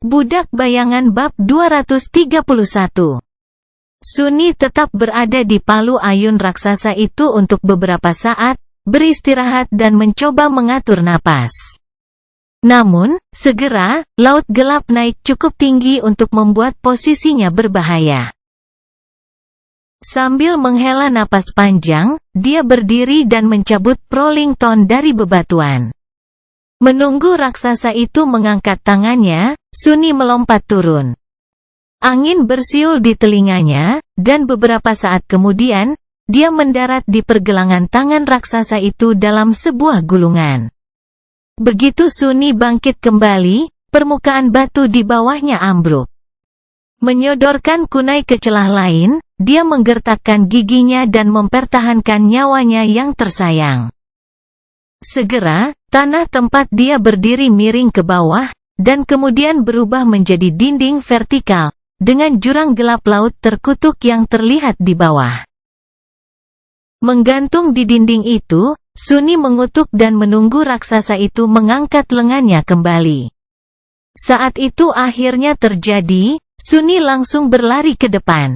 Budak Bayangan bab 231. Suni tetap berada di palu ayun raksasa itu untuk beberapa saat, beristirahat dan mencoba mengatur napas. Namun, segera, laut gelap naik cukup tinggi untuk membuat posisinya berbahaya. Sambil menghela napas panjang, dia berdiri dan mencabut Prolington dari bebatuan. Menunggu raksasa itu mengangkat tangannya, Suni melompat turun. Angin bersiul di telinganya, dan beberapa saat kemudian, dia mendarat di pergelangan tangan raksasa itu dalam sebuah gulungan. Begitu Suni bangkit kembali, permukaan batu di bawahnya ambruk. Menyodorkan kunai ke celah lain, dia menggertakkan giginya dan mempertahankan nyawanya yang tersayang. Segera, tanah tempat dia berdiri miring ke bawah, dan kemudian berubah menjadi dinding vertikal, dengan jurang gelap laut terkutuk yang terlihat di bawah. Menggantung di dinding itu, Suni mengutuk dan menunggu raksasa itu mengangkat lengannya kembali. Saat itu akhirnya terjadi, Suni langsung berlari ke depan.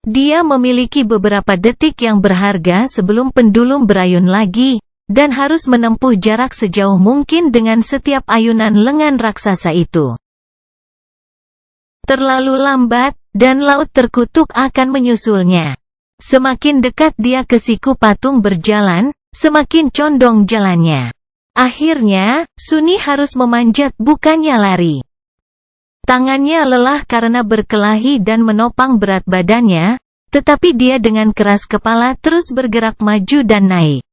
Dia memiliki beberapa detik yang berharga sebelum pendulum berayun lagi, dan harus menempuh jarak sejauh mungkin dengan setiap ayunan lengan raksasa itu. Terlalu lambat, dan laut terkutuk akan menyusulnya. Semakin dekat dia ke siku patung berjalan, semakin condong jalannya. Akhirnya, Suni harus memanjat bukannya lari. Tangannya lelah karena berkelahi dan menopang berat badannya, tetapi dia dengan keras kepala terus bergerak maju dan naik.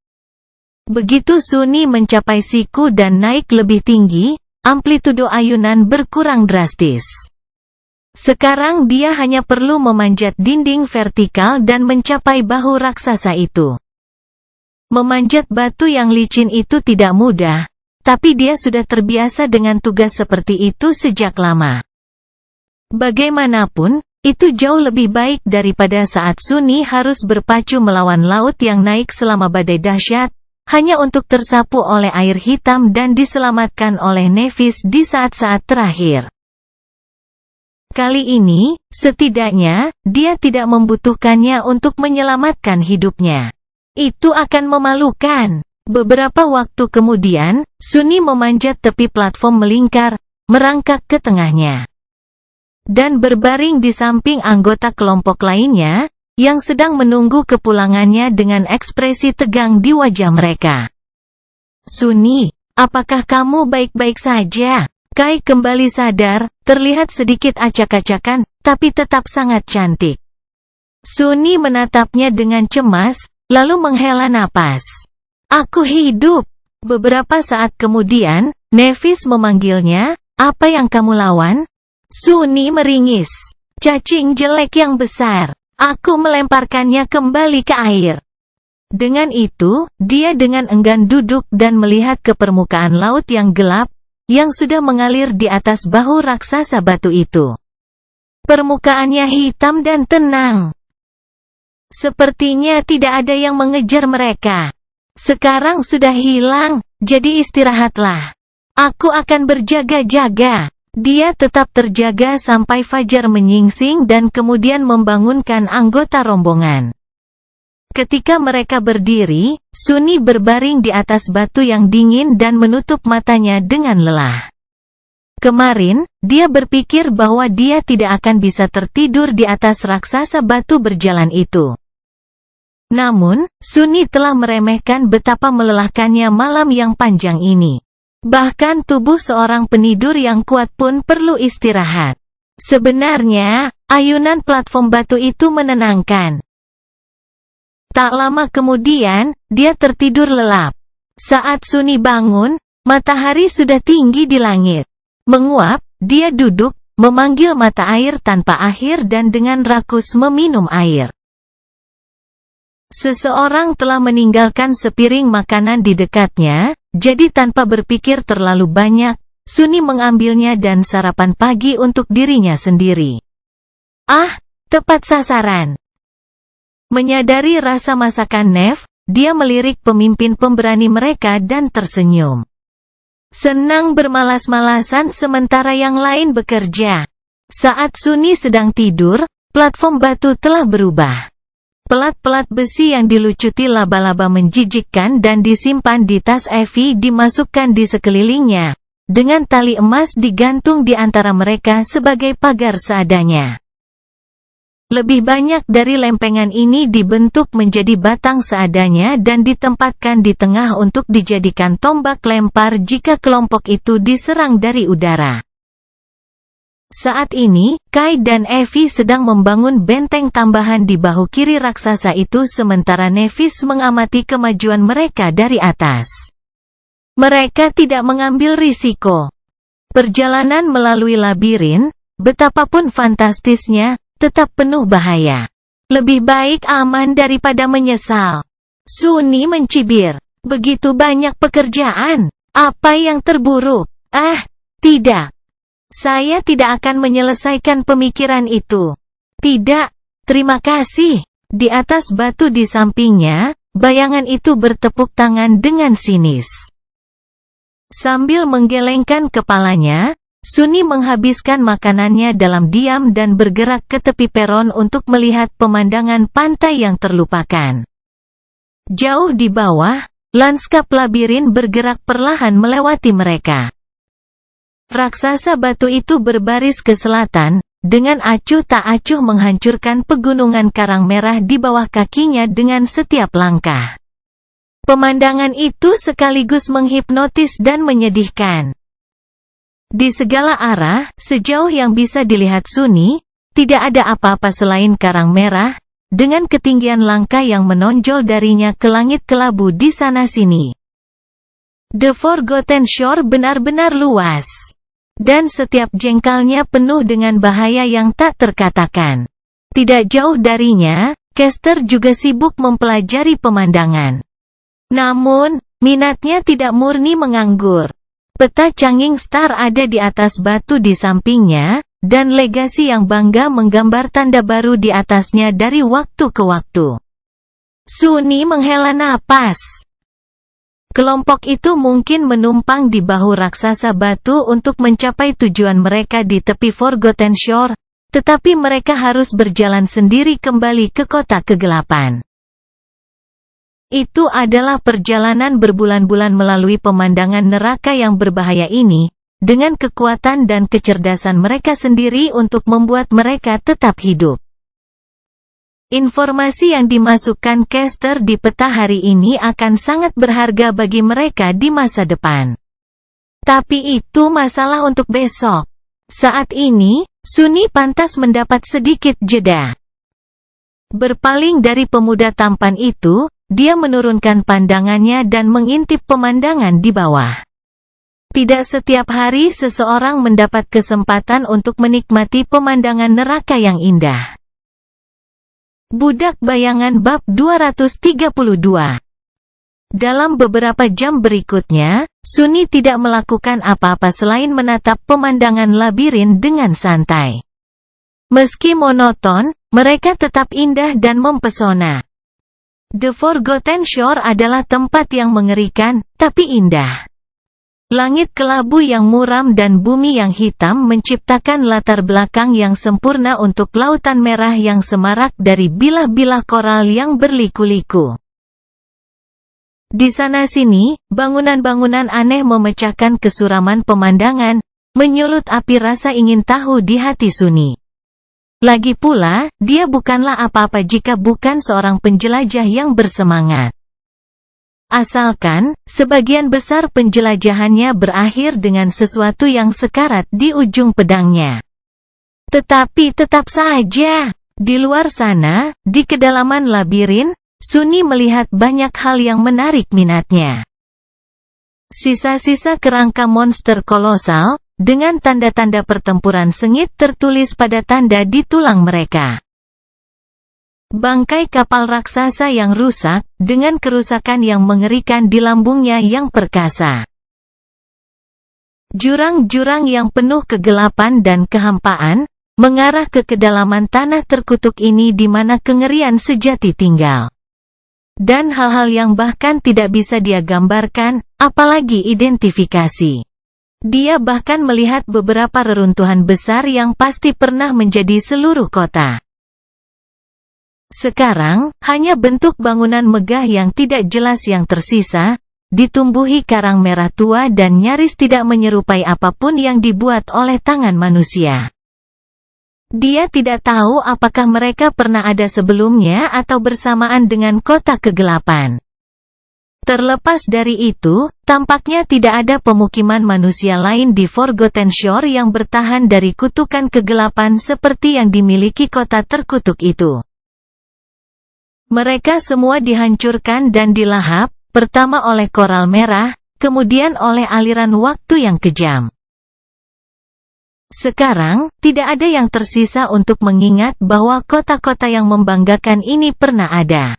Begitu Suni mencapai siku dan naik lebih tinggi, amplitudo ayunan berkurang drastis. Sekarang dia hanya perlu memanjat dinding vertikal dan mencapai bahu raksasa itu. Memanjat batu yang licin itu tidak mudah, tapi dia sudah terbiasa dengan tugas seperti itu sejak lama. Bagaimanapun, itu jauh lebih baik daripada saat Suni harus berpacu melawan laut yang naik selama badai dahsyat, hanya untuk tersapu oleh air hitam dan diselamatkan oleh Nephis di saat-saat terakhir. Kali ini, setidaknya, dia tidak membutuhkannya untuk menyelamatkan hidupnya. Itu akan memalukan. Beberapa waktu kemudian, Suni memanjat tepi platform melingkar, merangkak ke tengahnya. Dan berbaring di samping anggota kelompok lainnya, yang sedang menunggu kepulangannya dengan ekspresi tegang di wajah mereka. Suni, apakah kamu baik-baik saja? Kai kembali sadar, terlihat sedikit acak-acakan, tapi tetap sangat cantik. Suni menatapnya dengan cemas, lalu menghela napas. Aku hidup. Beberapa saat kemudian, Nephis memanggilnya, apa yang kamu lawan? Suni meringis. Cacing jelek yang besar. Aku melemparkannya kembali ke air. Dengan itu, dia dengan enggan duduk dan melihat ke permukaan laut yang gelap, yang sudah mengalir di atas bahu raksasa batu itu. Permukaannya hitam dan tenang. Sepertinya tidak ada yang mengejar mereka. Sekarang sudah hilang, jadi istirahatlah. Aku akan berjaga-jaga. Dia tetap terjaga sampai fajar menyingsing dan kemudian membangunkan anggota rombongan. Ketika mereka berdiri, Suni berbaring di atas batu yang dingin dan menutup matanya dengan lelah. Kemarin, dia berpikir bahwa dia tidak akan bisa tertidur di atas raksasa batu berjalan itu. Namun, Suni telah meremehkan betapa melelahkannya malam yang panjang ini. Bahkan tubuh seorang penidur yang kuat pun perlu istirahat. Sebenarnya, ayunan platform batu itu menenangkan. Tak lama kemudian, dia tertidur lelap. Saat Suni bangun, matahari sudah tinggi di langit. Menguap, dia duduk, memanggil mata air tanpa akhir dan dengan rakus meminum air. Seseorang telah meninggalkan sepiring makanan di dekatnya, jadi tanpa berpikir terlalu banyak, Suni mengambilnya dan sarapan pagi untuk dirinya sendiri. Ah, tepat sasaran. Menyadari rasa masakan Neph, dia melirik pemimpin pemberani mereka dan tersenyum. senang bermalas-malasan sementara yang lain bekerja. Saat Sunny sedang tidur, platform batu telah berubah. Pelat-pelat besi yang dilucuti laba-laba menjijikkan dan disimpan di tas Evie dimasukkan di sekelilingnya, dengan tali emas digantung di antara mereka sebagai pagar seadanya. Lebih banyak dari lempengan ini dibentuk menjadi batang seadanya dan ditempatkan di tengah untuk dijadikan tombak lempar jika kelompok itu diserang dari udara. Saat ini, Kai dan Evie sedang membangun benteng tambahan di bahu kiri raksasa itu sementara Nevis mengamati kemajuan mereka dari atas. Mereka tidak mengambil risiko. Perjalanan melalui labirin, betapapun fantastisnya, tetap penuh bahaya. Lebih baik aman daripada menyesal. Sunny mencibir. Begitu banyak pekerjaan. Apa yang terburuk? Tidak. Saya tidak akan menyelesaikan pemikiran itu. Tidak, terima kasih. Di atas batu di sampingnya, bayangan itu bertepuk tangan dengan sinis. Sambil menggelengkan kepalanya, Sunny menghabiskan makanannya dalam diam dan bergerak ke tepi peron untuk melihat pemandangan pantai yang terlupakan. Jauh di bawah, lanskap labirin bergerak perlahan melewati mereka. Raksasa batu itu berbaris ke selatan, dengan acuh tak acuh menghancurkan pegunungan karang merah di bawah kakinya dengan setiap langkah. Pemandangan itu sekaligus menghipnotis dan menyedihkan. Di segala arah, sejauh yang bisa dilihat Sunny, tidak ada apa-apa selain karang merah, dengan ketinggian langkah yang menonjol darinya ke langit kelabu di sana-sini. The Forgotten Shore benar-benar luas. Dan setiap jengkalnya penuh dengan bahaya yang tak terkatakan. Tidak jauh darinya, Caster juga sibuk mempelajari pemandangan. Namun, minatnya tidak murni menganggur. Peta Changing Star ada di atas batu di sampingnya, dan legasi yang bangga menggambar tanda baru di atasnya dari waktu ke waktu. Sunny menghela napas. Kelompok itu mungkin menumpang di bahu raksasa batu untuk mencapai tujuan mereka di tepi Forgotten Shore, tetapi mereka harus berjalan sendiri kembali ke kota kegelapan. Itu adalah perjalanan berbulan-bulan melalui pemandangan neraka yang berbahaya ini, dengan kekuatan dan kecerdasan mereka sendiri untuk membuat mereka tetap hidup. Informasi yang dimasukkan Caster di peta hari ini akan sangat berharga bagi mereka di masa depan. Tapi itu masalah untuk besok. Saat ini, Sunny pantas mendapat sedikit jeda. Berpaling dari pemuda tampan itu, dia menurunkan pandangannya dan mengintip pemandangan di bawah. Tidak setiap hari seseorang mendapat kesempatan untuk menikmati pemandangan neraka yang indah. Budak Bayangan Bab 232. Dalam beberapa jam berikutnya, Sunny tidak melakukan apa-apa selain menatap pemandangan labirin dengan santai. Meski monoton, mereka tetap indah dan mempesona. The Forgotten Shore adalah tempat yang mengerikan, tapi indah. Langit kelabu yang muram dan bumi yang hitam menciptakan latar belakang yang sempurna untuk lautan merah yang semarak dari bilah-bilah koral yang berliku-liku. Di sana-sini, bangunan-bangunan aneh memecahkan kesuraman pemandangan, menyulut api rasa ingin tahu di hati Sunny. Lagi pula, dia bukanlah apa-apa jika bukan seorang penjelajah yang bersemangat. Asalkan, sebagian besar penjelajahannya berakhir dengan sesuatu yang sekarat di ujung pedangnya. Tetapi tetap saja, di luar sana, di kedalaman labirin, Sunny melihat banyak hal yang menarik minatnya. Sisa-sisa kerangka monster kolosal, dengan tanda-tanda pertempuran sengit tertulis pada tanda di tulang mereka. Bangkai kapal raksasa yang rusak, dengan kerusakan yang mengerikan di lambungnya yang perkasa. Jurang-jurang yang penuh kegelapan dan kehampaan, mengarah ke kedalaman tanah terkutuk ini di mana kengerian sejati tinggal. dan hal-hal yang bahkan tidak bisa dia gambarkan, apalagi identifikasi. Dia bahkan melihat beberapa reruntuhan besar yang pasti pernah menjadi seluruh kota. Sekarang, hanya bentuk bangunan megah yang tidak jelas yang tersisa, ditumbuhi karang merah tua dan nyaris tidak menyerupai apapun yang dibuat oleh tangan manusia. Dia tidak tahu apakah mereka pernah ada sebelumnya atau bersamaan dengan kota kegelapan. Terlepas dari itu, tampaknya tidak ada pemukiman manusia lain di Forgotten Shore yang bertahan dari kutukan kegelapan seperti yang dimiliki kota terkutuk itu. Mereka semua dihancurkan dan dilahap, pertama oleh koral merah, kemudian oleh aliran waktu yang kejam. Sekarang, tidak ada yang tersisa untuk mengingat bahwa kota-kota yang membanggakan ini pernah ada.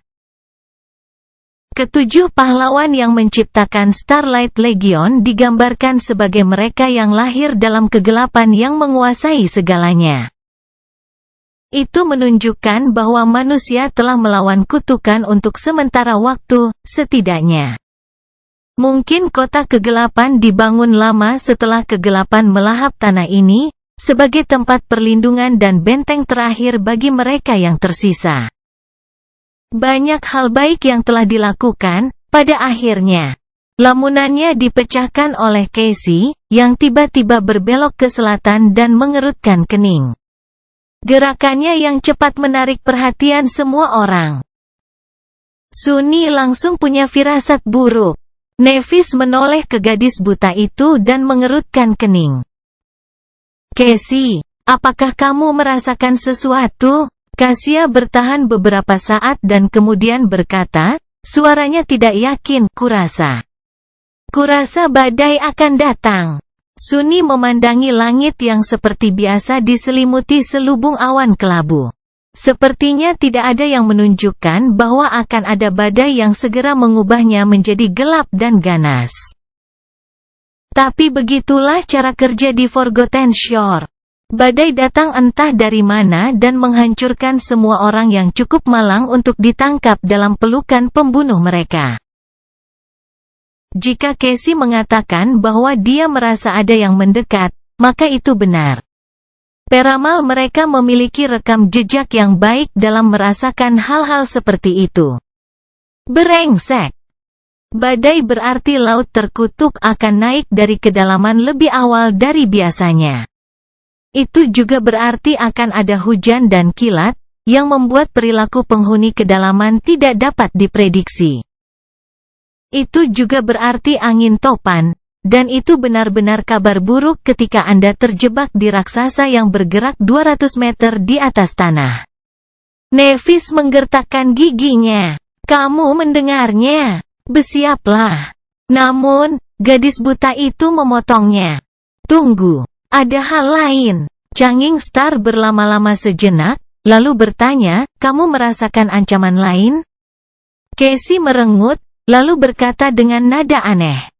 Ketujuh pahlawan yang menciptakan Starlight Legion digambarkan sebagai mereka yang lahir dalam kegelapan yang menguasai segalanya. Itu menunjukkan bahwa manusia telah melawan kutukan untuk sementara waktu, setidaknya. Mungkin kota kegelapan dibangun lama setelah kegelapan melahap tanah ini, sebagai tempat perlindungan dan benteng terakhir bagi mereka yang tersisa. Banyak hal baik yang telah dilakukan, pada akhirnya. Lamunannya dipecahkan oleh Casey, yang tiba-tiba berbelok ke selatan dan mengerutkan kening. Gerakannya yang cepat menarik perhatian semua orang. Sunny langsung punya firasat buruk. Nevis menoleh ke gadis buta itu dan mengerutkan kening. Casey, apakah kamu merasakan sesuatu? Kasia bertahan beberapa saat dan kemudian berkata, suaranya tidak yakin, kurasa badai akan datang. Sunny memandangi langit yang seperti biasa diselimuti selubung awan kelabu. Sepertinya tidak ada yang menunjukkan bahwa akan ada badai yang segera mengubahnya menjadi gelap dan ganas. Tapi begitulah cara kerja di Forgotten Shore. Badai datang entah dari mana dan menghancurkan semua orang yang cukup malang untuk ditangkap dalam pelukan pembunuh mereka. Jika Casey mengatakan bahwa dia merasa ada yang mendekat, maka itu benar. Peramal mereka memiliki rekam jejak yang baik dalam merasakan hal-hal seperti itu. Brengsek. Badai berarti laut terkutuk akan naik dari kedalaman lebih awal dari biasanya. Itu juga berarti akan ada hujan dan kilat, yang membuat perilaku penghuni kedalaman tidak dapat diprediksi. Itu juga berarti angin topan, dan itu benar-benar kabar buruk ketika Anda terjebak di raksasa yang bergerak 200 meter di atas tanah. Nevis menggertakkan giginya. Kamu mendengarnya? Bersiaplah. Namun, gadis buta itu memotongnya. Tunggu, ada hal lain. Changing Star berlama-lama sejenak, lalu bertanya, kamu merasakan ancaman lain? Casey merengut, lalu berkata dengan nada aneh.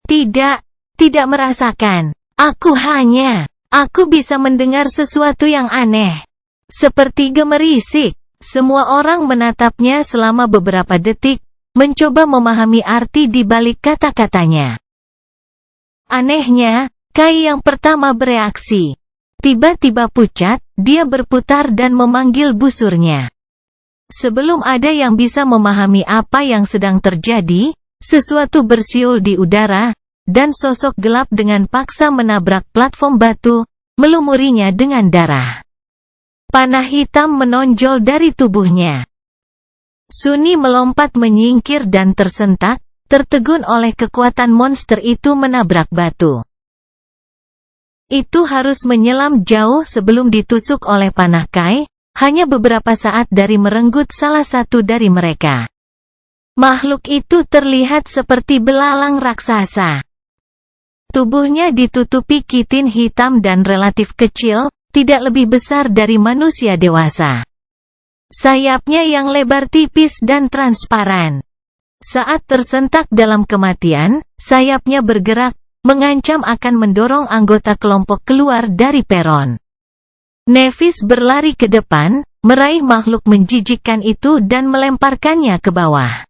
Tidak merasakan. Aku bisa mendengar sesuatu yang aneh. Seperti gemerisik. Semua orang menatapnya selama beberapa detik, mencoba memahami arti di balik kata-katanya. Anehnya, Kai yang pertama bereaksi. Tiba-tiba pucat, dia berputar dan memanggil busurnya. Sebelum ada yang bisa memahami apa yang sedang terjadi, sesuatu bersiul di udara, dan sosok gelap dengan paksa menabrak platform batu, melumurinya dengan darah. Panah hitam menonjol dari tubuhnya. Sunny melompat menyingkir dan tersentak, tertegun oleh kekuatan monster itu menabrak batu. Itu harus menyelam jauh sebelum ditusuk oleh panah Kai, hanya beberapa saat dari merenggut salah satu dari mereka. Makhluk itu terlihat seperti belalang raksasa. Tubuhnya ditutupi kitin hitam dan relatif kecil, tidak lebih besar dari manusia dewasa. Sayapnya yang lebar tipis dan transparan. Saat tersentak dalam kematian, sayapnya bergerak, mengancam akan mendorong anggota kelompok keluar dari peron. Nevis berlari ke depan, meraih makhluk menjijikkan itu dan melemparkannya ke bawah.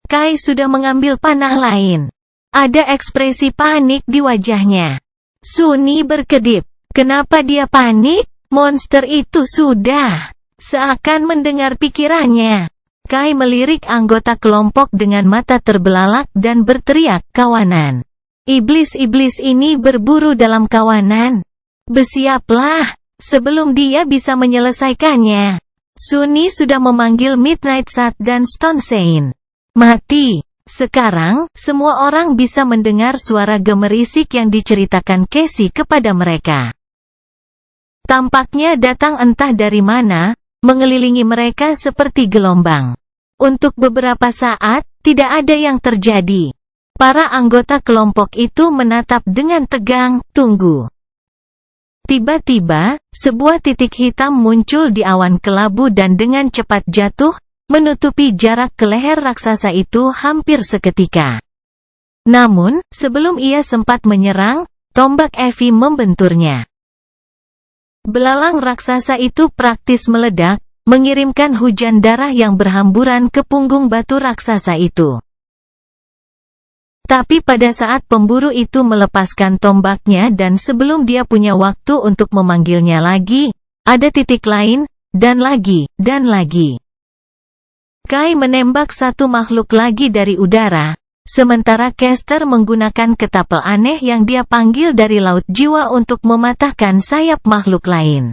Kai sudah mengambil panah lain. Ada ekspresi panik di wajahnya. Sunny berkedip. Kenapa dia panik? Monster itu sudah seakan mendengar pikirannya. Kai melirik anggota kelompok dengan mata terbelalak dan berteriak, "Kawanan! Iblis-iblis ini berburu dalam kawanan. Bersiaplah, sebelum dia bisa menyelesaikannya." Sunny sudah memanggil Midnight Sat dan Stone Saint. Mati. Sekarang, semua orang bisa mendengar suara gemerisik yang diceritakan Casey kepada mereka. Tampaknya datang entah dari mana, mengelilingi mereka seperti gelombang. Untuk beberapa saat, tidak ada yang terjadi. Para anggota kelompok itu menatap dengan tegang, tunggu. Tiba-tiba, sebuah titik hitam muncul di awan kelabu dan dengan cepat jatuh, menutupi jarak ke leher raksasa itu hampir seketika. Namun, sebelum ia sempat menyerang, tombak Evie membenturnya. Belalang raksasa itu praktis meledak, mengirimkan hujan darah yang berhamburan ke punggung batu raksasa itu. Tapi pada saat pemburu itu melepaskan tombaknya dan sebelum dia punya waktu untuk memanggilnya lagi, ada titik lain, dan lagi, dan lagi. Kai menembak satu makhluk lagi dari udara, sementara Caster menggunakan ketapel aneh yang dia panggil dari laut jiwa untuk mematahkan sayap makhluk lain.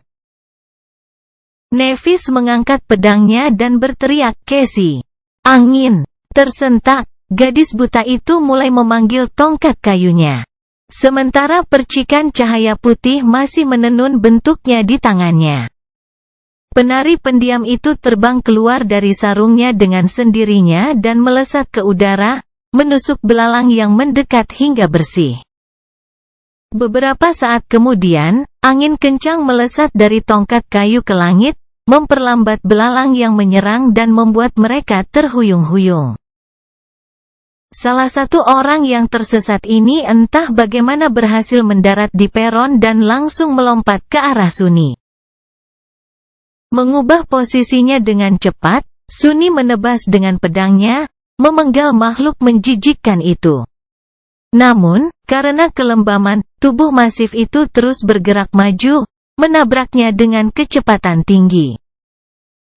Nevis mengangkat pedangnya dan berteriak, "Casey! Angin!" Tersentak, gadis buta itu mulai memanggil tongkat kayunya. Sementara percikan cahaya putih masih menenun bentuknya di tangannya. Penari pendiam itu terbang keluar dari sarungnya dengan sendirinya dan melesat ke udara, menusuk belalang yang mendekat hingga bersih. Beberapa saat kemudian, angin kencang melesat dari tongkat kayu ke langit, memperlambat belalang yang menyerang dan membuat mereka terhuyung-huyung. Salah satu orang yang tersesat ini entah bagaimana berhasil mendarat di peron dan langsung melompat ke arah Sunny. Mengubah posisinya dengan cepat, Sunny menebas dengan pedangnya, memenggal makhluk menjijikkan itu. Namun, karena kelembaman, tubuh masif itu terus bergerak maju, menabraknya dengan kecepatan tinggi.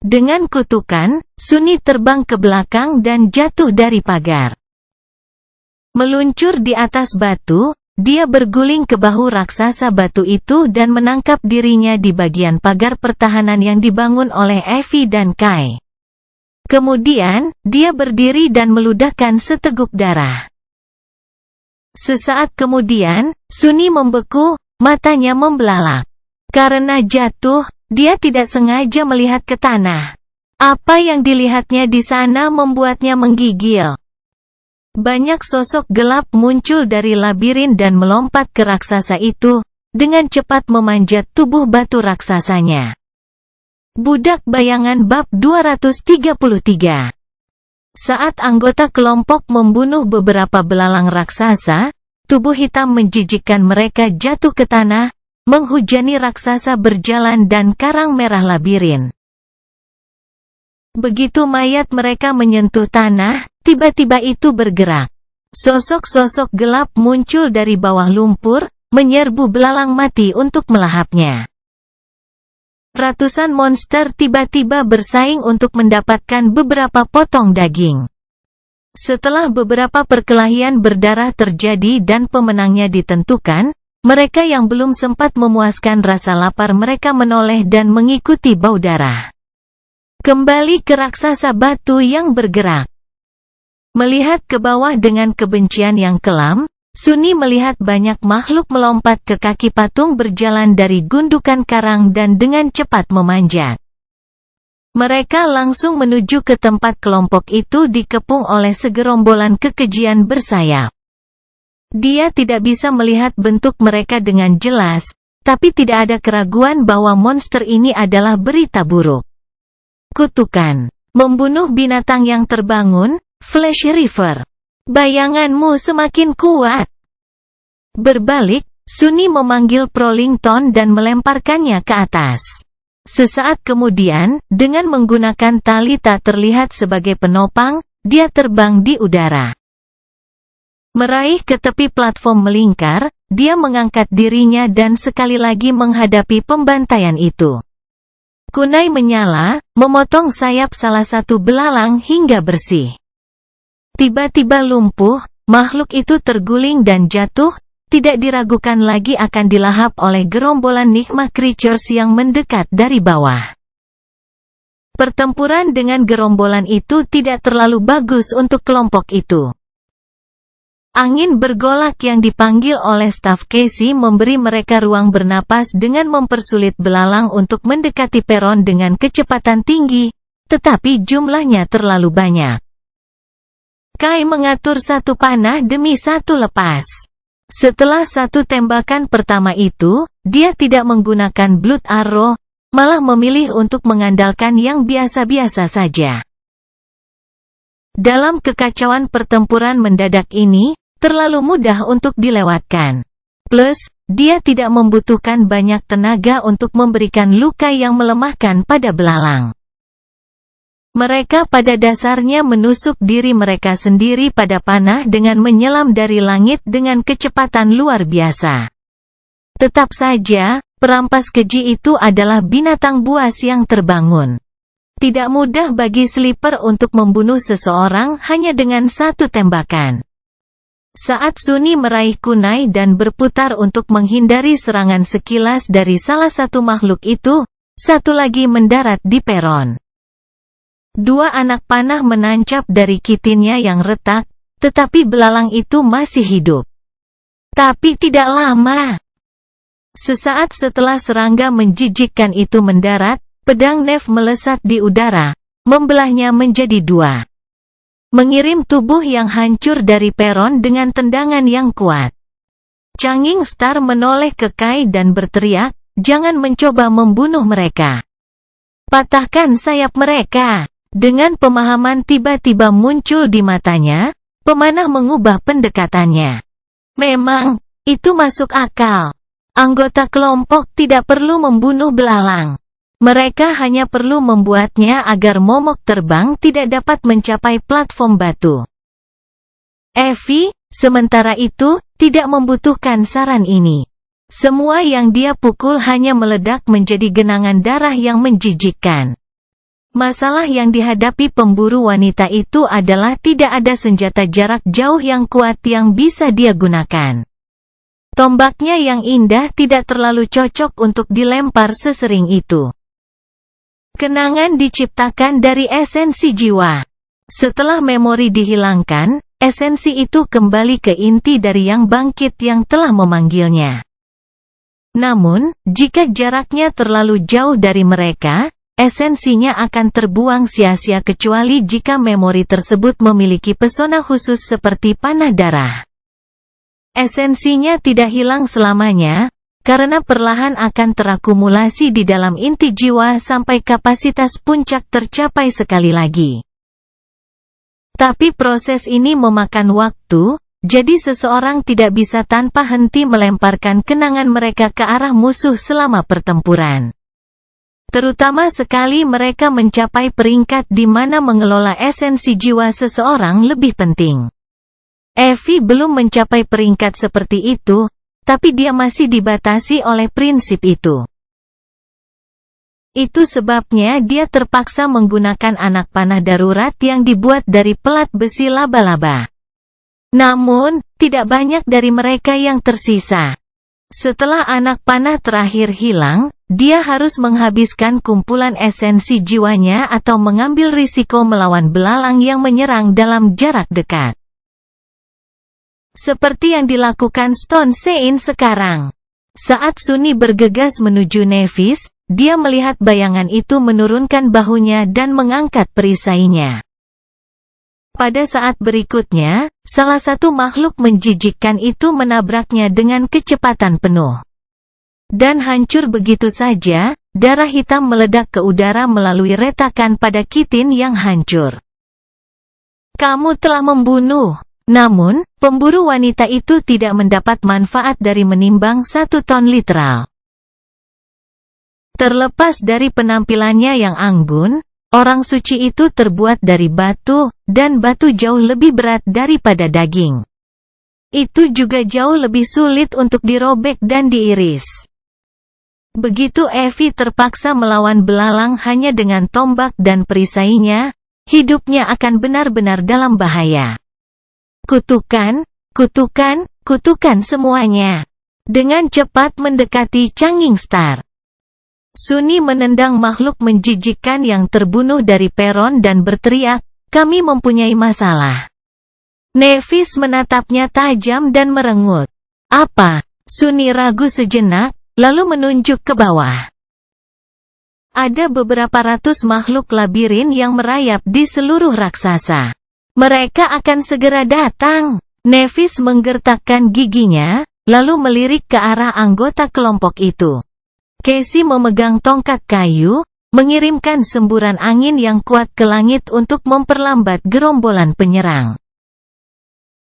Dengan kutukan, Sunny terbang ke belakang dan jatuh dari pagar. Meluncur di atas batu, dia berguling ke bahu raksasa batu itu dan menangkap dirinya di bagian pagar pertahanan yang dibangun oleh Evie dan Kai. Kemudian, dia berdiri dan meludahkan seteguk darah. Sesaat kemudian, Sunny membeku, matanya membelalak. Karena jatuh, dia tidak sengaja melihat ke tanah. Apa yang dilihatnya di sana membuatnya menggigil. Banyak sosok gelap muncul dari labirin dan melompat ke raksasa itu, dengan cepat memanjat tubuh batu raksasanya. Budak Bayangan Bab 233. Saat anggota kelompok membunuh beberapa belalang raksasa, tubuh hitam menjijikkan mereka jatuh ke tanah, menghujani raksasa berjalan dan karang merah labirin. Begitu mayat mereka menyentuh tanah, tiba-tiba itu bergerak. Sosok-sosok gelap muncul dari bawah lumpur, menyerbu belalang mati untuk melahapnya. Ratusan monster tiba-tiba bersaing untuk mendapatkan beberapa potong daging. Setelah beberapa perkelahian berdarah terjadi dan pemenangnya ditentukan, mereka yang belum sempat memuaskan rasa lapar mereka menoleh dan mengikuti bau darah. Kembali ke raksasa batu yang bergerak. Melihat ke bawah dengan kebencian yang kelam, Sunny melihat banyak makhluk melompat ke kaki patung berjalan dari gundukan karang dan dengan cepat memanjat. Mereka langsung menuju ke tempat kelompok itu dikepung oleh segerombolan kekejian bersayap. Dia tidak bisa melihat bentuk mereka dengan jelas, tapi tidak ada keraguan bahwa monster ini adalah berita buruk. Kutukan. Membunuh binatang yang terbangun, Flash River. Bayanganmu semakin kuat. Berbalik, Sunny memanggil Prolington dan melemparkannya ke atas. Sesaat kemudian, dengan menggunakan tali tak terlihat sebagai penopang, dia terbang di udara. Meraih ke tepi platform melingkar, dia mengangkat dirinya dan sekali lagi menghadapi pembantaian itu. Kunai menyala, memotong sayap salah satu belalang hingga bersih. Tiba-tiba lumpuh, makhluk itu terguling dan jatuh, tidak diragukan lagi akan dilahap oleh gerombolan Nigma Creatures yang mendekat dari bawah. Pertempuran dengan gerombolan itu tidak terlalu bagus untuk kelompok itu. Angin bergolak yang dipanggil oleh staf Casey memberi mereka ruang bernapas dengan mempersulit belalang untuk mendekati peron dengan kecepatan tinggi, tetapi jumlahnya terlalu banyak. Kai mengatur satu panah demi satu lepas. Setelah satu tembakan pertama itu, dia tidak menggunakan Blood Arrow, malah memilih untuk mengandalkan yang biasa-biasa saja. Dalam kekacauan pertempuran mendadak ini, terlalu mudah untuk dilewatkan. Plus, dia tidak membutuhkan banyak tenaga untuk memberikan luka yang melemahkan pada belalang. Mereka pada dasarnya menusuk diri mereka sendiri pada panah dengan menyelam dari langit dengan kecepatan luar biasa. Tetap saja, perampas keji itu adalah binatang buas yang terbangun. Tidak mudah bagi Sleeper untuk membunuh seseorang hanya dengan satu tembakan. Saat Sunny meraih kunai dan berputar untuk menghindari serangan sekilas dari salah satu makhluk itu, satu lagi mendarat di peron. Dua anak panah menancap dari kitinnya yang retak, tetapi belalang itu masih hidup. Tapi tidak lama. Sesaat setelah serangga menjijikkan itu mendarat, pedang Neve melesat di udara, membelahnya menjadi dua. Mengirim tubuh yang hancur dari peron dengan tendangan yang kuat. Changing Star menoleh ke Kai dan berteriak, "Jangan mencoba membunuh mereka. Patahkan sayap mereka." Dengan pemahaman tiba-tiba muncul di matanya, pemanah mengubah pendekatannya. Memang, itu masuk akal. Anggota kelompok tidak perlu membunuh belalang. Mereka hanya perlu membuatnya agar momok terbang tidak dapat mencapai platform batu. Evie, sementara itu, tidak membutuhkan saran ini. Semua yang dia pukul hanya meledak menjadi genangan darah yang menjijikkan. Masalah yang dihadapi pemburu wanita itu adalah tidak ada senjata jarak jauh yang kuat yang bisa dia gunakan. Tombaknya yang indah tidak terlalu cocok untuk dilempar sesering itu. Kenangan diciptakan dari esensi jiwa. Setelah memori dihilangkan, esensi itu kembali ke inti dari yang bangkit yang telah memanggilnya. Namun, jika jaraknya terlalu jauh dari mereka, esensinya akan terbuang sia-sia kecuali jika memori tersebut memiliki pesona khusus seperti panah darah. Esensinya tidak hilang selamanya, karena perlahan akan terakumulasi di dalam inti jiwa sampai kapasitas puncak tercapai sekali lagi. Tapi proses ini memakan waktu, jadi seseorang tidak bisa tanpa henti melemparkan kenangan mereka ke arah musuh selama pertempuran. Terutama sekali mereka mencapai peringkat di mana mengelola esensi jiwa seseorang lebih penting. Evie belum mencapai peringkat seperti itu, tapi dia masih dibatasi oleh prinsip itu. Itu sebabnya dia terpaksa menggunakan anak panah darurat yang dibuat dari pelat besi laba-laba. Namun, tidak banyak dari mereka yang tersisa. Setelah anak panah terakhir hilang, dia harus menghabiskan kumpulan esensi jiwanya atau mengambil risiko melawan belalang yang menyerang dalam jarak dekat. Seperti yang dilakukan Stone Sein sekarang. Saat Sunny bergegas menuju Nevis, dia melihat bayangan itu menurunkan bahunya dan mengangkat perisainya. Pada saat berikutnya, salah satu makhluk menjijikkan itu menabraknya dengan kecepatan penuh. Dan hancur begitu saja, darah hitam meledak ke udara melalui retakan pada kitin yang hancur. Kamu telah membunuh. Namun, pemburu wanita itu tidak mendapat manfaat dari menimbang 1 ton literal. Terlepas dari penampilannya yang anggun, Orang suci itu terbuat dari batu, dan batu jauh lebih berat daripada daging. Itu juga jauh lebih sulit untuk dirobek dan diiris. Begitu Evie terpaksa melawan belalang hanya dengan tombak dan perisainya, hidupnya akan benar-benar dalam bahaya. Kutukan, kutukan, kutukan semuanya. Dengan cepat mendekati Changing Star. Sunny menendang makhluk menjijikkan yang terbunuh dari peron dan berteriak, "Kami mempunyai masalah." Nevis menatapnya tajam dan merengut. "Apa?" Sunny ragu sejenak, lalu menunjuk ke bawah. Ada beberapa ratus makhluk labirin yang merayap di seluruh raksasa. Mereka akan segera datang. Nevis menggertakkan giginya, lalu melirik ke arah anggota kelompok itu. Casey memegang tongkat kayu, mengirimkan semburan angin yang kuat ke langit untuk memperlambat gerombolan penyerang.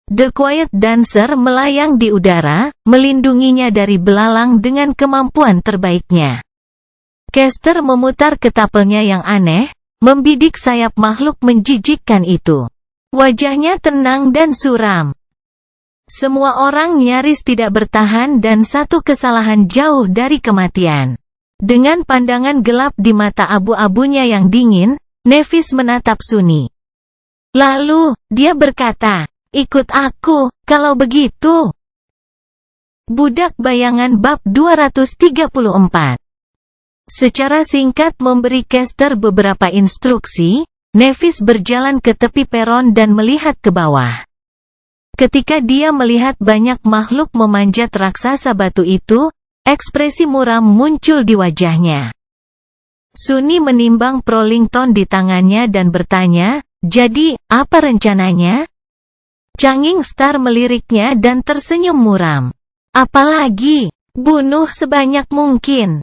The Quiet Dancer melayang di udara, melindunginya dari belalang dengan kemampuan terbaiknya. Caster memutar ketapelnya yang aneh, membidik sayap makhluk menjijikkan itu. Wajahnya tenang dan suram. Semua orang nyaris tidak bertahan dan satu kesalahan jauh dari kematian. Dengan pandangan gelap di mata abu-abunya yang dingin, Nevis menatap Sunny. Lalu, dia berkata, "Ikut aku, kalau begitu." Budak Bayangan Bab 234. Secara singkat memberi caster beberapa instruksi, Nevis berjalan ke tepi peron dan melihat ke bawah. Ketika dia melihat banyak makhluk memanjat raksasa batu itu, ekspresi muram muncul di wajahnya. Sunny menimbang Prolington di tangannya dan bertanya, "Jadi, apa rencananya?" Changing Star meliriknya dan tersenyum muram. "Apalagi, bunuh sebanyak mungkin."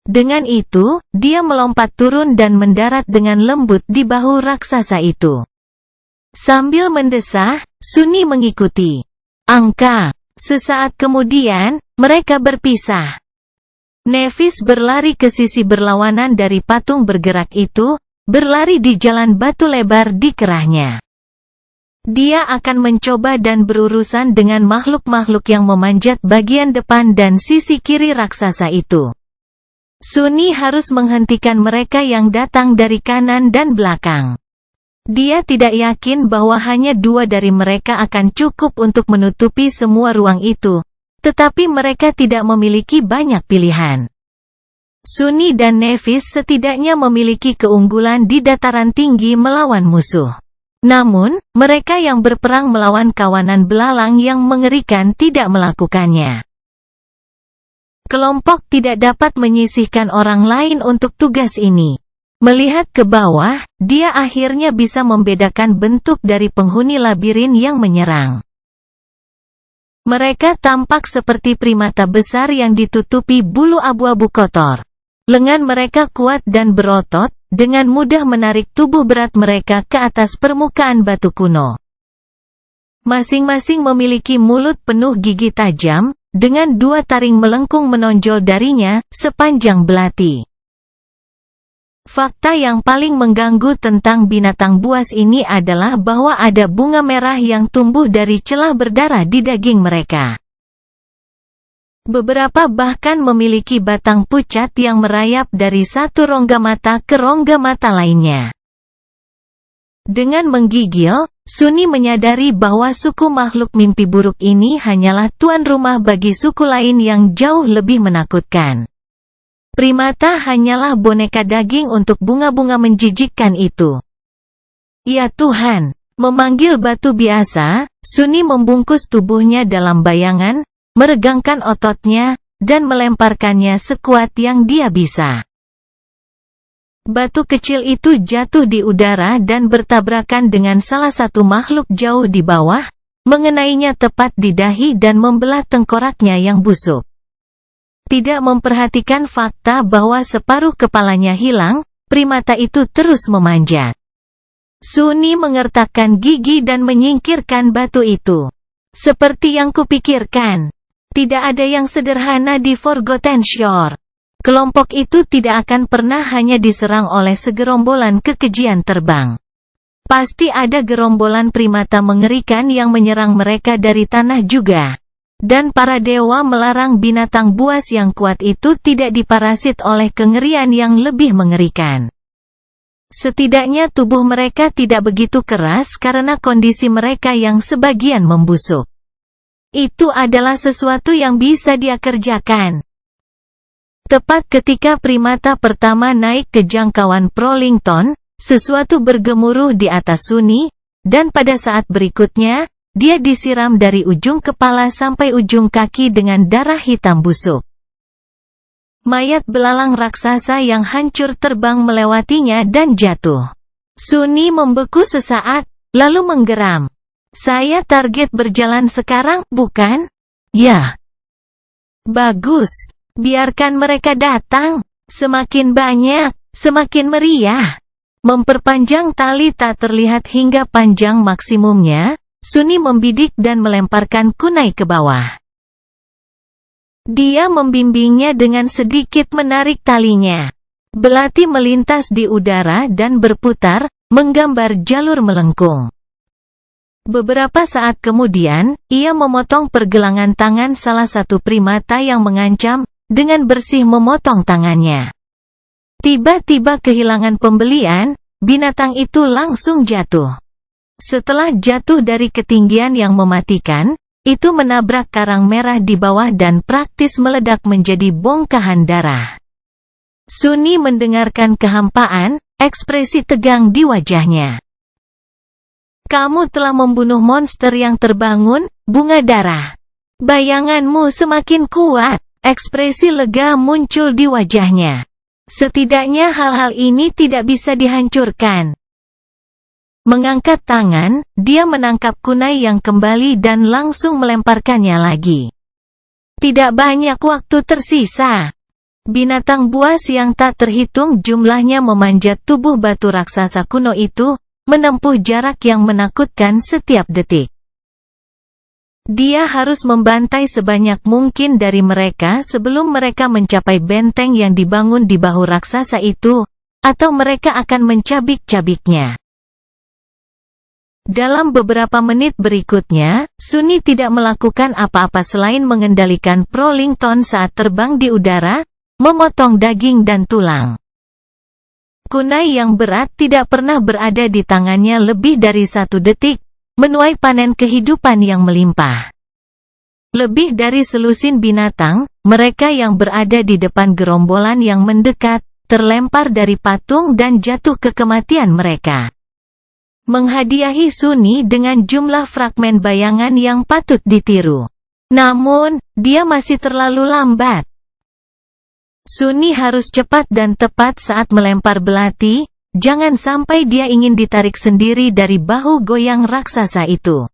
Dengan itu, dia melompat turun dan mendarat dengan lembut di bahu raksasa itu. Sambil mendesah, Sunny mengikuti. Angka. Sesaat kemudian, mereka berpisah. Nevis berlari ke sisi berlawanan dari patung bergerak itu, berlari di jalan batu lebar di kerahnya. Dia akan mencoba dan berurusan dengan makhluk-makhluk yang memanjat bagian depan dan sisi kiri raksasa itu. Sunny harus menghentikan mereka yang datang dari kanan dan belakang. Dia tidak yakin bahwa hanya 2 dari mereka akan cukup untuk menutupi semua ruang itu, tetapi mereka tidak memiliki banyak pilihan. Sunny dan Nevis setidaknya memiliki keunggulan di dataran tinggi melawan musuh. Namun, mereka yang berperang melawan kawanan belalang yang mengerikan tidak melakukannya. Kelompok tidak dapat menyisihkan orang lain untuk tugas ini. Melihat ke bawah, dia akhirnya bisa membedakan bentuk dari penghuni labirin yang menyerang. Mereka tampak seperti primata besar yang ditutupi bulu abu-abu kotor. Lengan mereka kuat dan berotot, dengan mudah menarik tubuh berat mereka ke atas permukaan batu kuno. Masing-masing memiliki mulut penuh gigi tajam, dengan 2 taring melengkung menonjol darinya, sepanjang belati. Fakta yang paling mengganggu tentang binatang buas ini adalah bahwa ada bunga merah yang tumbuh dari celah berdarah di daging mereka. Beberapa bahkan memiliki batang pucat yang merayap dari satu rongga mata ke rongga mata lainnya. Dengan menggigil, Sunny menyadari bahwa suku makhluk mimpi buruk ini hanyalah tuan rumah bagi suku lain yang jauh lebih menakutkan. Primata hanyalah boneka daging untuk bunga-bunga menjijikkan itu. Ya Tuhan, memanggil batu biasa, Sunny membungkus tubuhnya dalam bayangan, meregangkan ototnya, dan melemparkannya sekuat yang dia bisa. Batu kecil itu jatuh di udara dan bertabrakan dengan salah satu makhluk jauh di bawah, mengenainya tepat di dahi dan membelah tengkoraknya yang busuk. Tidak memperhatikan fakta bahwa separuh kepalanya hilang, primata itu terus memanjat. Sunny mengertakkan gigi dan menyingkirkan batu itu. Seperti yang kupikirkan. Tidak ada yang sederhana di Forgotten Shore. kelompok itu tidak akan pernah hanya diserang oleh segerombolan kekejian terbang. Pasti ada gerombolan primata mengerikan yang menyerang mereka dari tanah juga. Dan para dewa melarang binatang buas yang kuat itu tidak diparasit oleh kengerian yang lebih mengerikan. Setidaknya tubuh mereka tidak begitu keras karena kondisi mereka yang sebagian membusuk. Itu adalah sesuatu yang bisa dia kerjakan. Tepat ketika primata pertama naik ke jangkauan Prolington, sesuatu bergemuruh di atas Sunny, dan pada saat berikutnya, dia disiram dari ujung kepala sampai ujung kaki dengan darah hitam busuk. Mayat belalang raksasa yang hancur terbang melewatinya dan jatuh. Sunny membeku sesaat, lalu menggeram. Saya target berjalan sekarang, bukan? Ya. Bagus. Biarkan mereka datang. Semakin banyak, semakin meriah. Memperpanjang tali tak terlihat hingga panjang maksimumnya, Sunny membidik dan melemparkan kunai ke bawah. Dia membimbingnya dengan sedikit menarik talinya. Belati melintas di udara dan berputar, menggambar jalur melengkung. Beberapa saat kemudian, ia memotong pergelangan tangan salah satu primata yang mengancam, dengan bersih memotong tangannya. Tiba-tiba kehilangan pembelian, binatang itu langsung jatuh. Setelah jatuh dari ketinggian yang mematikan, itu menabrak karang merah di bawah dan praktis meledak menjadi bongkahan darah. Sunny mendengarkan kehampaan, ekspresi tegang di wajahnya. Kamu telah membunuh monster yang terbangun, bunga darah. Bayanganmu semakin kuat, ekspresi lega muncul di wajahnya. Setidaknya hal-hal ini tidak bisa dihancurkan. Mengangkat tangan, dia menangkap kunai yang kembali dan langsung melemparkannya lagi. Tidak banyak waktu tersisa. Binatang buas yang tak terhitung jumlahnya memanjat tubuh batu raksasa kuno itu, menempuh jarak yang menakutkan setiap detik. Dia harus membantai sebanyak mungkin dari mereka sebelum mereka mencapai benteng yang dibangun di bahu raksasa itu, atau mereka akan mencabik-cabiknya. Dalam beberapa menit berikutnya, Sunny tidak melakukan apa-apa selain mengendalikan Prolington saat terbang di udara, memotong daging dan tulang. Kunai yang berat tidak pernah berada di tangannya lebih dari 1 detik, menuai panen kehidupan yang melimpah. Lebih dari selusin binatang, mereka yang berada di depan gerombolan yang mendekat, terlempar dari patung dan jatuh ke kematian mereka. Menghadiahi Sunny dengan jumlah fragmen bayangan yang patut ditiru. Namun, dia masih terlalu lambat. Sunny harus cepat dan tepat saat melempar belati, jangan sampai dia ingin ditarik sendiri dari bahu goyang raksasa itu.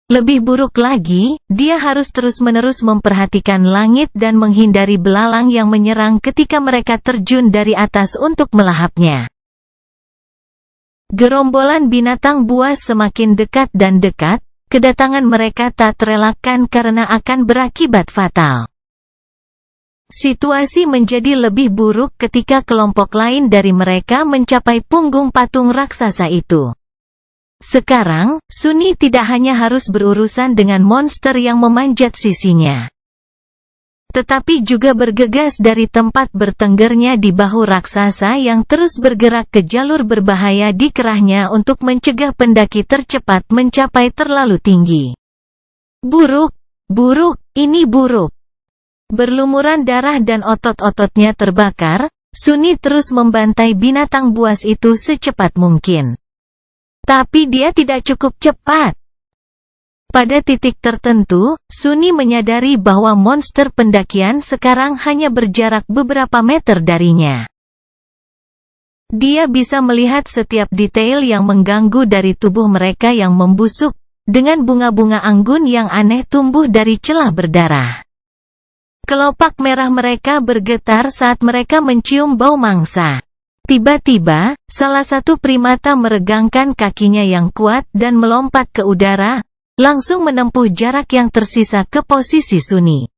Lebih buruk lagi, dia harus terus-menerus memperhatikan langit dan menghindari belalang yang menyerang ketika mereka terjun dari atas untuk melahapnya. Gerombolan binatang buas semakin dekat dan dekat, kedatangan mereka tak terelakkan karena akan berakibat fatal. Situasi menjadi lebih buruk ketika kelompok lain dari mereka mencapai punggung patung raksasa itu. Sekarang, Sunny tidak hanya harus berurusan dengan monster yang memanjat sisinya, tetapi juga bergegas dari tempat bertenggernya di bahu raksasa yang terus bergerak ke jalur berbahaya di kerahnya untuk mencegah pendaki tercepat mencapai terlalu tinggi. Buruk, buruk, ini buruk. Berlumuran darah dan otot-ototnya terbakar, Sunny terus membantai binatang buas itu secepat mungkin. Tapi dia tidak cukup cepat. Pada titik tertentu, Sunny menyadari bahwa monster pendakian sekarang hanya berjarak beberapa meter darinya. Dia bisa melihat setiap detail yang mengganggu dari tubuh mereka yang membusuk, dengan bunga-bunga anggun yang aneh tumbuh dari celah berdarah. Kelopak merah mereka bergetar saat mereka mencium bau mangsa. Tiba-tiba, salah satu primata meregangkan kakinya yang kuat dan melompat ke udara, langsung menempuh jarak yang tersisa ke posisi Sunny.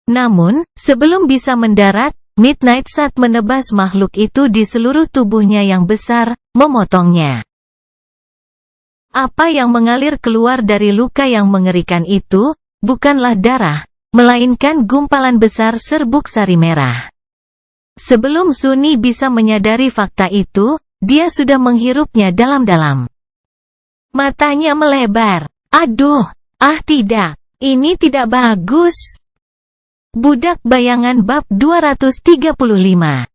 Namun, sebelum bisa mendarat, Midnight Sat menebas makhluk itu di seluruh tubuhnya yang besar, memotongnya. Apa yang mengalir keluar dari luka yang mengerikan itu, bukanlah darah, melainkan gumpalan besar serbuk sari merah. Sebelum Sunny bisa menyadari fakta itu, dia sudah menghirupnya dalam-dalam. Matanya melebar. Aduh, tidak. Ini tidak bagus. Budak Bayangan bab 235.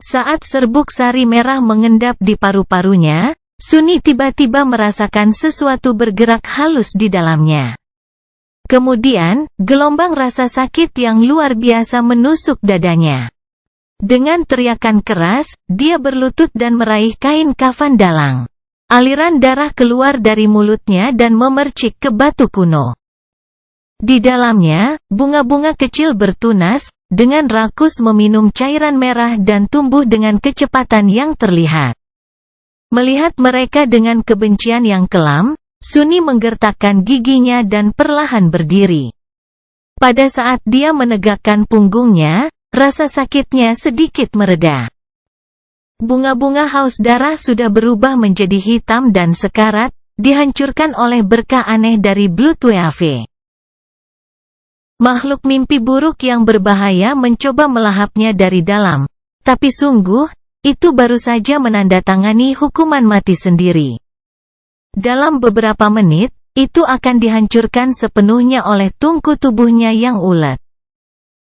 Saat serbuk sari merah mengendap di paru-parunya, Sunny tiba-tiba merasakan sesuatu bergerak halus di dalamnya. Kemudian, gelombang rasa sakit yang luar biasa menusuk dadanya. Dengan teriakan keras, dia berlutut dan meraih kain kafan dalang. Aliran darah keluar dari mulutnya dan memercik ke batu kuno. Di dalamnya, bunga-bunga kecil bertunas, dengan rakus meminum cairan merah dan tumbuh dengan kecepatan yang terlihat. Melihat mereka dengan kebencian yang kelam, Sunny menggertakkan giginya dan perlahan berdiri. Pada saat dia menegakkan punggungnya, rasa sakitnya sedikit mereda. Bunga-bunga haus darah sudah berubah menjadi hitam dan sekarat, dihancurkan oleh berkah aneh dari Blood Wave. Makhluk mimpi buruk yang berbahaya mencoba melahapnya dari dalam, tapi sungguh, itu baru saja menandatangani hukuman mati sendiri. Dalam beberapa menit, itu akan dihancurkan sepenuhnya oleh tungku tubuhnya yang ulet.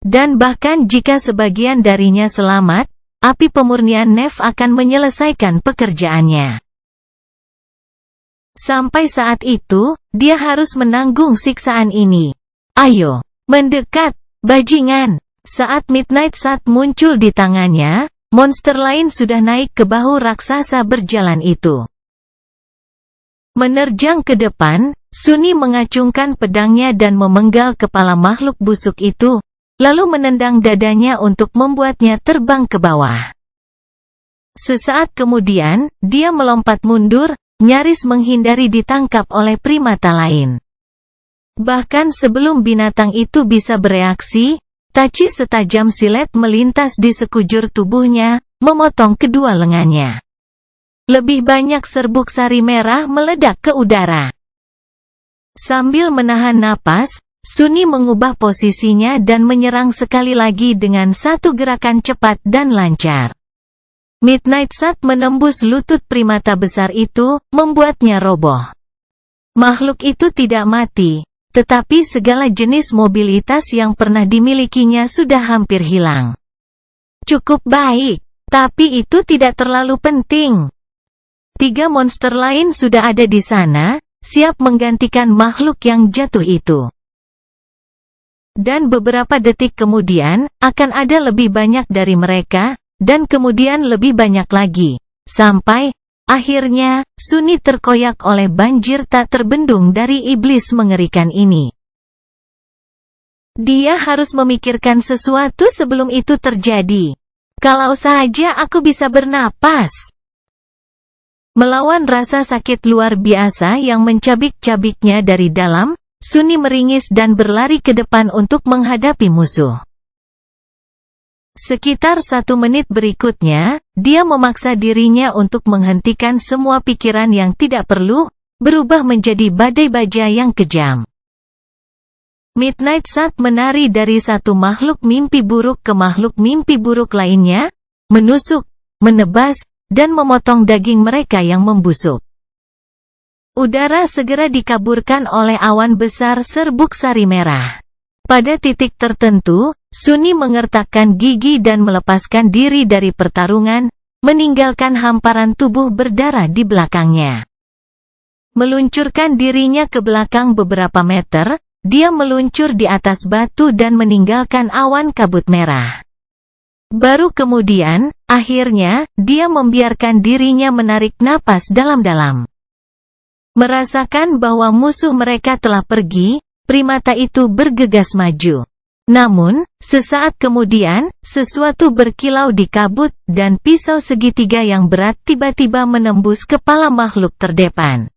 Dan bahkan jika sebagian darinya selamat, api pemurnian Nef akan menyelesaikan pekerjaannya. Sampai saat itu, dia harus menanggung siksaan ini. Ayo, mendekat, bajingan. Saat Midnight Sat muncul di tangannya, monster lain sudah naik ke bahu raksasa berjalan itu. Menerjang ke depan, Sunny mengacungkan pedangnya dan memenggal kepala makhluk busuk itu, lalu menendang dadanya untuk membuatnya terbang ke bawah. Sesaat kemudian, dia melompat mundur, nyaris menghindari ditangkap oleh primata lain. Bahkan sebelum binatang itu bisa bereaksi, taci setajam silet melintas di sekujur tubuhnya, memotong kedua lengannya. Lebih banyak serbuk sari merah meledak ke udara. Sambil menahan napas, Sunny mengubah posisinya dan menyerang sekali lagi dengan satu gerakan cepat dan lancar. Midnight Sat menembus lutut primata besar itu, membuatnya roboh. Makhluk itu tidak mati, tetapi segala jenis mobilitas yang pernah dimilikinya sudah hampir hilang. Cukup baik, tapi itu tidak terlalu penting. 3 monster lain sudah ada di sana, siap menggantikan makhluk yang jatuh itu. Dan beberapa detik kemudian, akan ada lebih banyak dari mereka, dan kemudian lebih banyak lagi. Sampai, akhirnya, Sunny terkoyak oleh banjir tak terbendung dari iblis mengerikan ini. Dia harus memikirkan sesuatu sebelum itu terjadi. Kalau saja aku bisa bernapas. Melawan rasa sakit luar biasa yang mencabik-cabiknya dari dalam, Sunny meringis dan berlari ke depan untuk menghadapi musuh. Sekitar 1 menit berikutnya, dia memaksa dirinya untuk menghentikan semua pikiran yang tidak perlu, berubah menjadi badai baja yang kejam. Midnight Sat menari dari satu makhluk mimpi buruk ke makhluk mimpi buruk lainnya, menusuk, menebas, dan memotong daging mereka yang membusuk. Udara segera dikaburkan oleh awan besar serbuk sari merah. Pada titik tertentu, Sunny mengertakkan gigi dan melepaskan diri dari pertarungan, meninggalkan hamparan tubuh berdarah di belakangnya. Meluncurkan dirinya ke belakang beberapa meter, dia meluncur di atas batu dan meninggalkan awan kabut merah. Baru kemudian, akhirnya, dia membiarkan dirinya menarik napas dalam-dalam. Merasakan bahwa musuh mereka telah pergi, primata itu bergegas maju. Namun, sesaat kemudian, sesuatu berkilau di kabut, dan pisau segitiga yang berat tiba-tiba menembus kepala makhluk terdepan.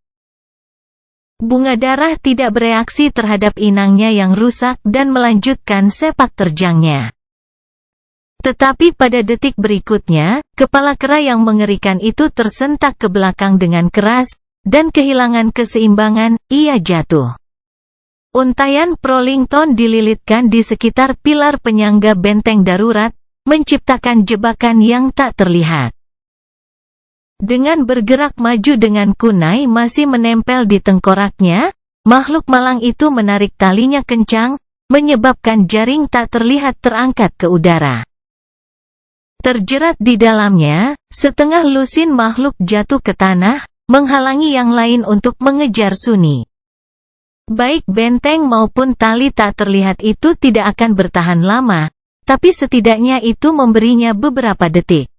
Bunga Darah tidak bereaksi terhadap inangnya yang rusak dan melanjutkan sepak terjangnya. Tetapi pada detik berikutnya, kepala kera yang mengerikan itu tersentak ke belakang dengan keras, dan kehilangan keseimbangan, ia jatuh. Untaian Prolington dililitkan di sekitar pilar penyangga benteng darurat, menciptakan jebakan yang tak terlihat. Dengan bergerak maju dengan kunai masih menempel di tengkoraknya, makhluk malang itu menarik talinya kencang, menyebabkan jaring tak terlihat terangkat ke udara. Terjerat di dalamnya, setengah lusin makhluk jatuh ke tanah, menghalangi yang lain untuk mengejar Sunny. Baik benteng maupun tali tak terlihat itu tidak akan bertahan lama, tapi setidaknya itu memberinya beberapa detik.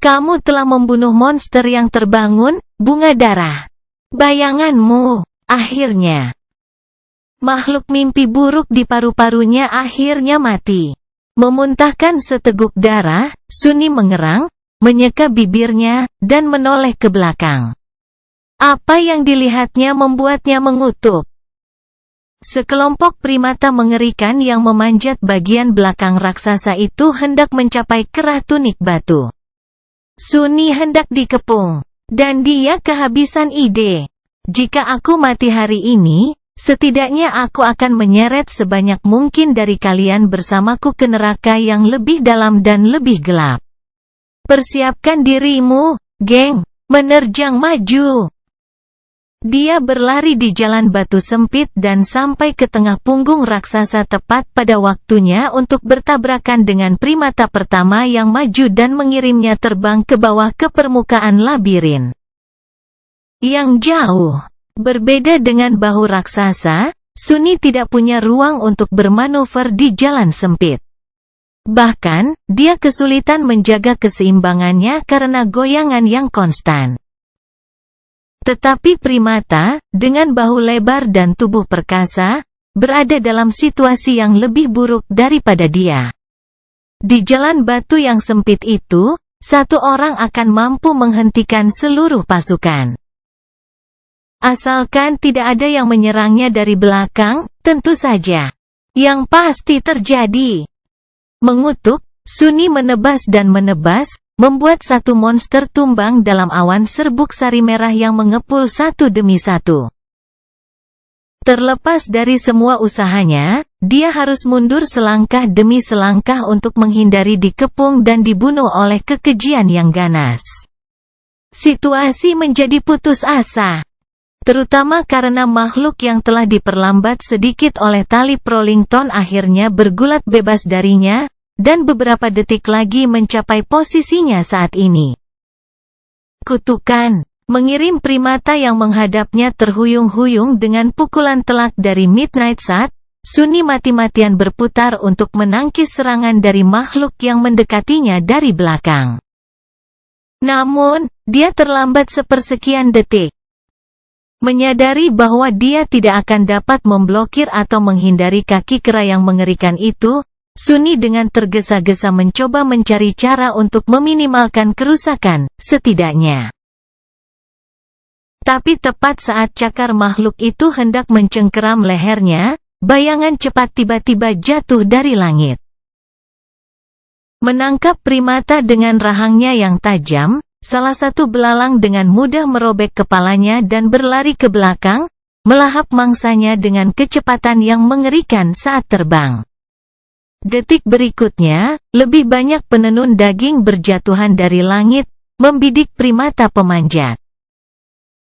Kamu telah membunuh monster yang terbangun, Bunga Darah. Bayanganmu, akhirnya. Makhluk mimpi buruk di paru-parunya akhirnya mati. Memuntahkan seteguk darah, Sunny mengerang, menyeka bibirnya, dan menoleh ke belakang. Apa yang dilihatnya membuatnya mengutuk. Sekelompok primata mengerikan yang memanjat bagian belakang raksasa itu hendak mencapai kerah tunik batu. Sunny hendak dikepung, dan dia kehabisan ide. Jika aku mati hari ini, setidaknya aku akan menyeret sebanyak mungkin dari kalian bersamaku ke neraka yang lebih dalam dan lebih gelap. Persiapkan dirimu, geng, menerjang maju. Dia berlari di jalan batu sempit dan sampai ke tengah punggung raksasa tepat pada waktunya untuk bertabrakan dengan primata pertama yang maju dan mengirimnya terbang ke bawah ke permukaan labirin. Yang jauh. Berbeda dengan bahu raksasa, Sunny tidak punya ruang untuk bermanuver di jalan sempit. Bahkan, dia kesulitan menjaga keseimbangannya karena goyangan yang konstan. Tetapi primata, dengan bahu lebar dan tubuh perkasa, berada dalam situasi yang lebih buruk daripada dia. Di jalan batu yang sempit itu, satu orang akan mampu menghentikan seluruh pasukan. Asalkan tidak ada yang menyerangnya dari belakang, tentu saja. Yang pasti terjadi. Mengutuk, Sunny menebas dan menebas, membuat satu monster tumbang dalam awan serbuk sari merah yang mengepul satu demi satu. Terlepas dari semua usahanya, dia harus mundur selangkah demi selangkah untuk menghindari dikepung dan dibunuh oleh kekejian yang ganas. Situasi menjadi putus asa. Terutama karena makhluk yang telah diperlambat sedikit oleh tali Prolington akhirnya bergulat bebas darinya, dan beberapa detik lagi mencapai posisinya saat ini. Kutukan, mengirim primata yang menghadapnya terhuyung-huyung dengan pukulan telak dari Midnight Sun, Sunny mati-matian berputar untuk menangkis serangan dari makhluk yang mendekatinya dari belakang. Namun, dia terlambat sepersekian detik. Menyadari bahwa dia tidak akan dapat memblokir atau menghindari kaki kera yang mengerikan itu, Sunny dengan tergesa-gesa mencoba mencari cara untuk meminimalkan kerusakan, setidaknya. Tapi tepat saat cakar makhluk itu hendak mencengkeram lehernya, bayangan cepat tiba-tiba jatuh dari langit. Menangkap primata dengan rahangnya yang tajam, salah satu belalang dengan mudah merobek kepalanya dan berlari ke belakang, melahap mangsanya dengan kecepatan yang mengerikan saat terbang. Detik berikutnya, lebih banyak penenun daging berjatuhan dari langit, membidik primata pemanjat.